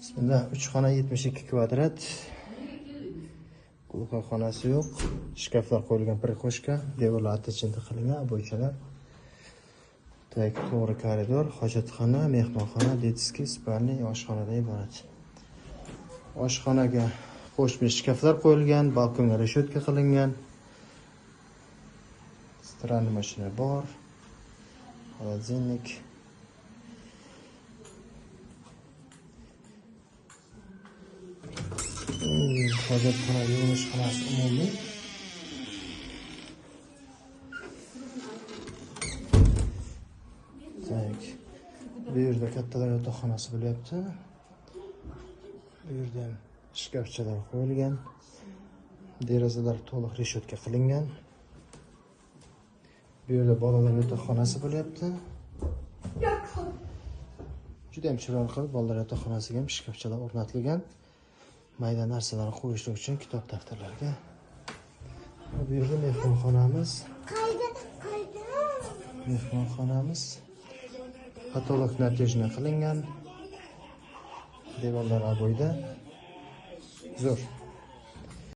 Bismillah, 3 xona 72 kvadrat. Qulf xonasi yo'q. Shkaflar qo'yilgan prikoshka, devorlar attachinta qilingan, bo'ychalar. To'g'ri koridor, hojatxona, mehmonxona, detskiy, spalniy, oshxonadan iborat. Oshxonaga qo'shma shkaflar qo'yilgan, balkonga reshetka qilingan. Stиральный mashina bor. Холодильник. Hojatxona, yuvinish xonasi umumiy. Bu yerda kattalar yotoqxonasi bo'lyapti. Bu yerda ham shkafchalar qo'yilgan. Derazalar to'liq reshetka qilingan. Bu yerda bolalar yotoqxonasi bo'lyapti. Juda ham chiroyli qilib bolalar yotoqxonasiga ham shkafchalar o'rnatilgan. Mayda narsalarni qo'yish uchun kitob daftarlarga. Bu yerda mehmonxonamiz. Mehmonxonamiz. Patolog natijni qilingan. Devorlar aboyda. Zo'r.